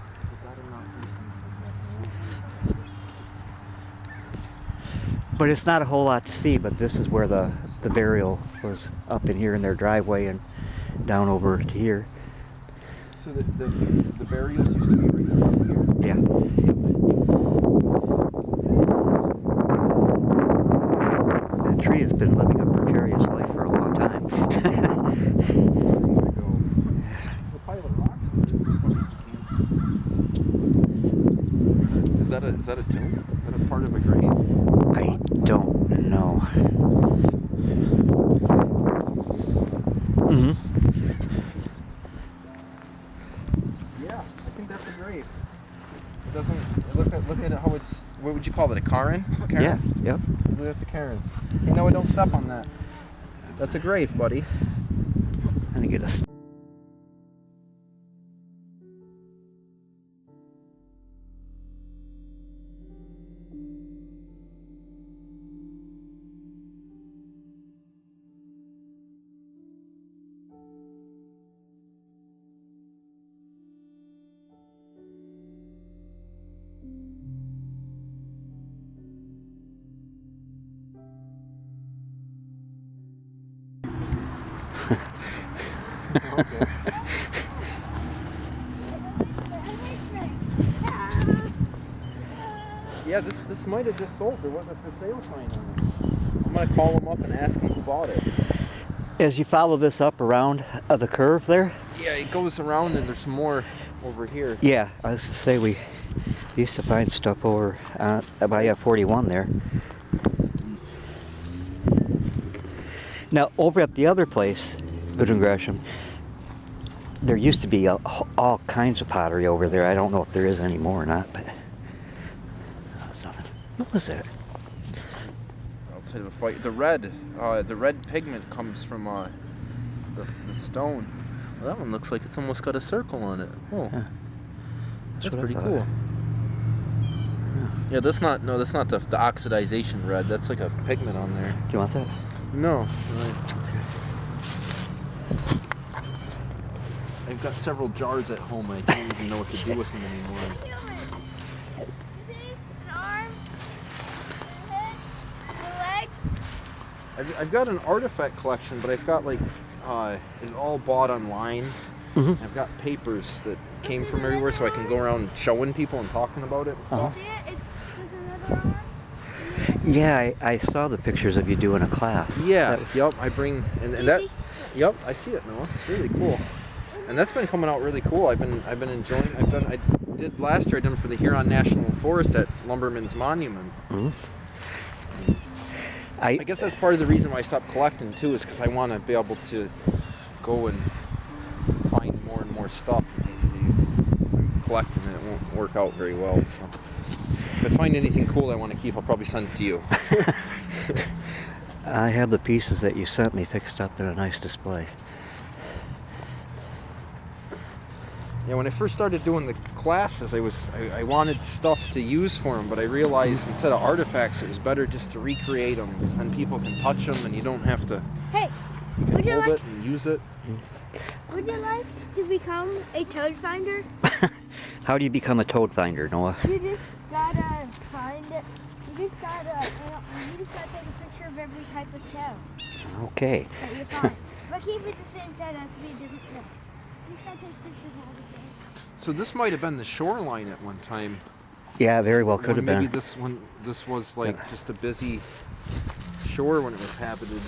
that enough? But it's not a whole lot to see, but this is where the burial was, up in here in their driveway and down over to here. So the burials used to be right here? Yeah. That tree has been living a precarious life for a long time. The pile of rocks. Is that a tomb? Is that a part of a grave? I don't know. Mm-hmm. Yeah, I think that's a grave. It doesn't look at it how it's. What would you call it? A cairn? Yeah. Yep. That's a cairn. Hey, Noah, don't step on that. That's a grave, buddy. I'm gonna get a. Okay. Yeah, this might have just sold. There wasn't a for sale sign on it. I'm gonna call him up and ask him who bought it. As you follow this up around the curve there, Yeah, it goes around and there's some more over here. yeah, I was gonna say we used to find stuff over by 41 there. Now over at the other place, Goodwin Gresham, there used to be all kinds of pottery over there. I don't know if there is anymore or not, but that's nothing. What was that? Outside of a fight, the red pigment comes from the stone. Well, that one looks like it's almost got a circle on it. Oh, Yeah. that's what I pretty thought. cool. Yeah, that's not the oxidization red. That's like a pigment on there. Do you want that? No. I've got several jars at home. I don't even know what to do with them anymore. See? An arm, a head, the legs. I've got an artifact collection, but I've got like it's all bought online. Mm-hmm. I've got papers that came from everywhere, so I can go around showing people and talking about it and stuff. See it? There's another arm. Yeah, I saw the pictures of you doing a class. Yeah. That was- Yep. I bring and that. Yep. I see it now. Really cool. And that's been coming out really cool. I've been enjoying. I did last year. I did them for the Huron National Forest at Lumberman's Monument. Mhm. I guess that's part of the reason why I stopped collecting too, is because I want to be able to go and find more and more stuff. Usually collecting it won't work out very well. So if I find anything cool I want to keep, I'll probably send it to you. I have the pieces that you sent me fixed up in a nice display. Yeah, when I first started doing the classes, I wanted stuff to use for them, but I realized instead of artifacts, it was better just to recreate them, because then people can touch them and you don't have to Hey, would you hold like it and use it. to become a toad finder? How do you become a toad finder, Noah? You just gotta find it. You just gotta take a picture of every type of shell Okay. that you find. But keep it the same size, it has to be a different shell. You just gotta take pictures of all the things. So this might have been the shoreline at one time. Yeah, very well could have Maybe been. this was like just a busy shore when it was habited.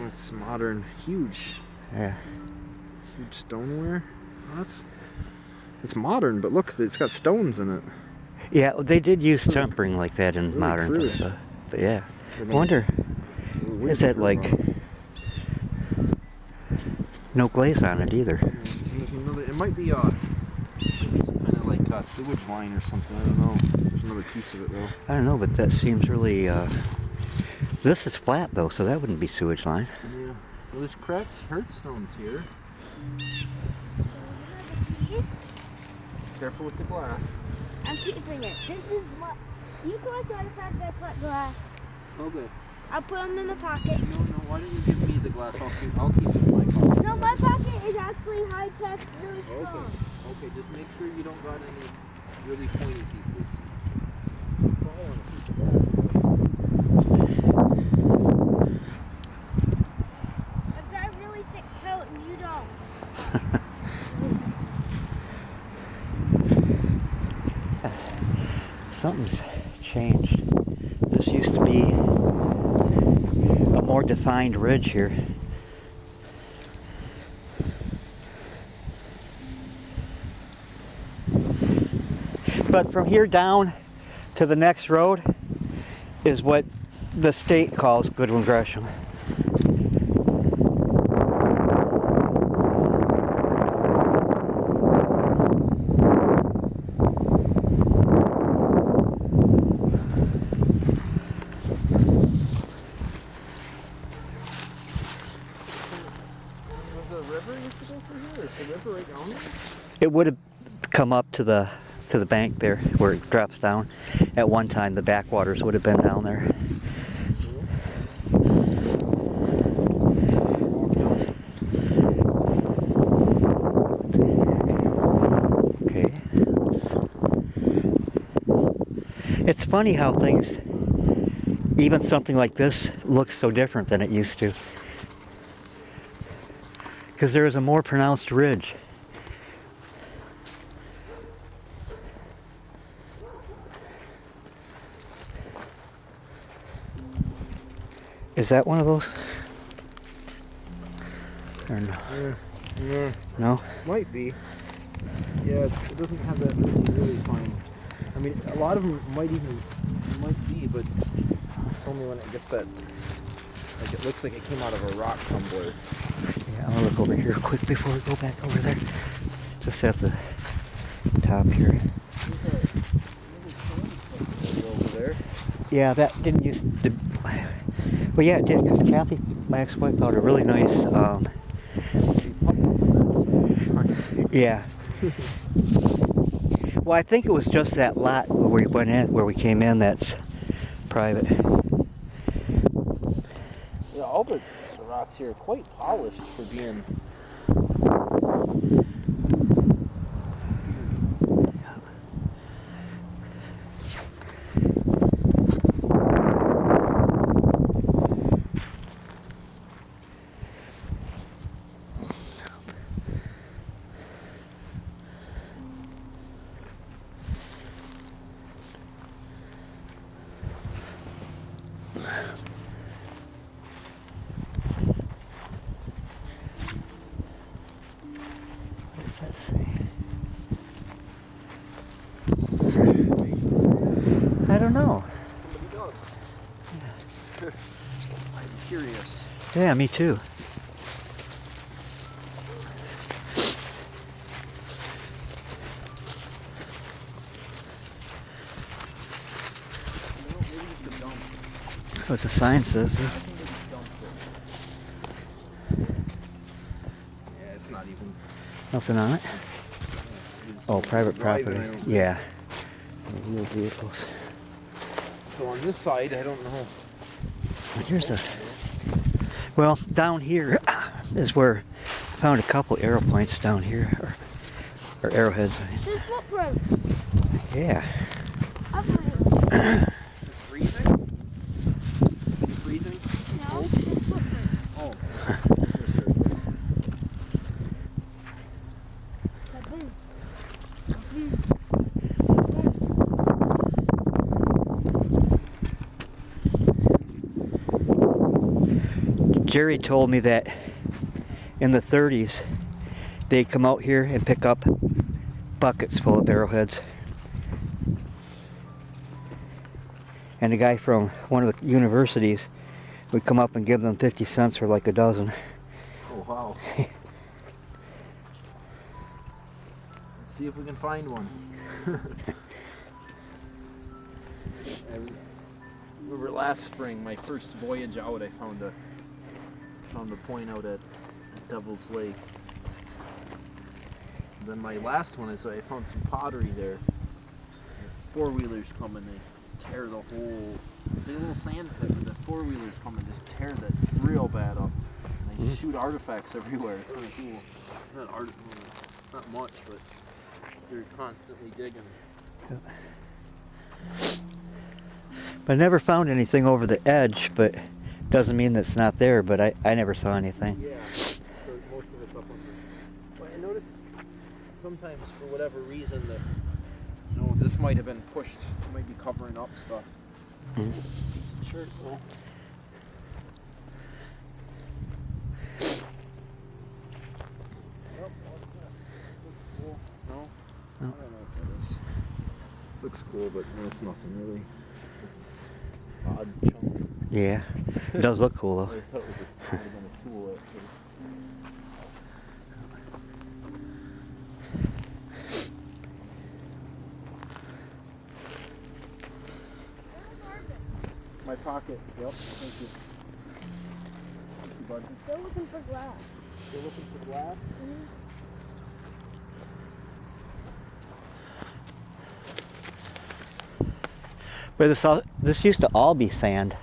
Oh, it's modern, huge Yeah. stoneware. Oh, it's modern, but look, it's got stones in it. Yeah, they did use tempering like that in Really modern crude. stuff. But yeah. I I mean, wonder, it's a weird is that curve like on it. no glaze on it either? And there's another, it might be some kind of like sewage line or something. I don't know. There's another piece of it though. I don't know, but that seems really. This is flat though, so that wouldn't be sewage line. Yeah. Well, there's cracked hearthstones here. These, Careful with the glass. I'm keeping it. This is what you collect artifacts. I collect glass. Okay. I'll put them in my pocket. No, why don't you give me the glass? I'll keep it in my pocket. No, my pocket is actually high tech, really strong. Okay, just make sure you don't got any really pointy pieces. I've got a really thick coat and you don't. Something's changed. This used to be a more defined ridge here. But from here down to the next road is what the state calls Goodwin Gresham. The river used to go through here? Is the river right down there? It would have come up to the bank there where it drops down. At one time the backwaters would have been down there. Okay. It's funny how things, even something like this, looks so different than it used to. Because there is a more pronounced ridge. Is that one of those? Or no? Yeah, No? might be. Yeah, it doesn't have that really fine. I mean, a lot of them might be, but it's only when it gets that. Like it looks like it came out of a rock tumbler. Yeah, I'm gonna look over here quick before we go back over there. Just at the top here. Over there. Yeah, that didn't used to. Well, yeah, it did, because Kathy, my ex-wife, found a really nice. Yeah. Well, I think it was just that lot where we went in, where we came in, that's private. Yeah, all the rocks here are quite polished for being. What does that say? I don't know. Somebody does. Yeah. I'm curious. Yeah, me too. What the sign says. Yeah, it's not even. Nothing on it? Oh, private property. Driving, I don't think. Yeah. Wheeled vehicles. So on this side, I don't know. Here's a. Well, down here is where I found a couple arrow points down here, or arrowheads. There's footprints. Yeah. I find Freezing? Freezing? no, there's footprints. Oh. Lubben. Jerry told me that in the 30s they'd come out here and pick up buckets full of arrowheads. And the guy from one of the universities would come up and give them 50 cents for like a dozen. Oh, wow. Let's see if we can find one. I remember last spring, my first voyage out, I found a point out at Devil's Lake. Then my last one is I found some pottery there. Four-wheelers come and they tear the whole, big little sand pit, but the four-wheelers come and just tear that real bad up. And they shoot artifacts everywhere. It's kind of cool. Not much, but they're constantly digging. But I never found anything over the edge, but doesn't mean that it's not there, but I never saw anything. Yeah, so most of it's up under. Well, I notice sometimes for whatever reason that, this might have been pushed, it might be covering up stuff. Mm-hmm. Sure, cool. Yep, what's this? Looks cool. No? I don't know what that is. Looks cool, but it's nothing really. Odd chunk. Yeah, it does look cool I though. thought it was a tool at first. My pocket. Yep. Thank you. Thank you, bud. They're looking for glass. You're looking for glass? But this used to all be sand.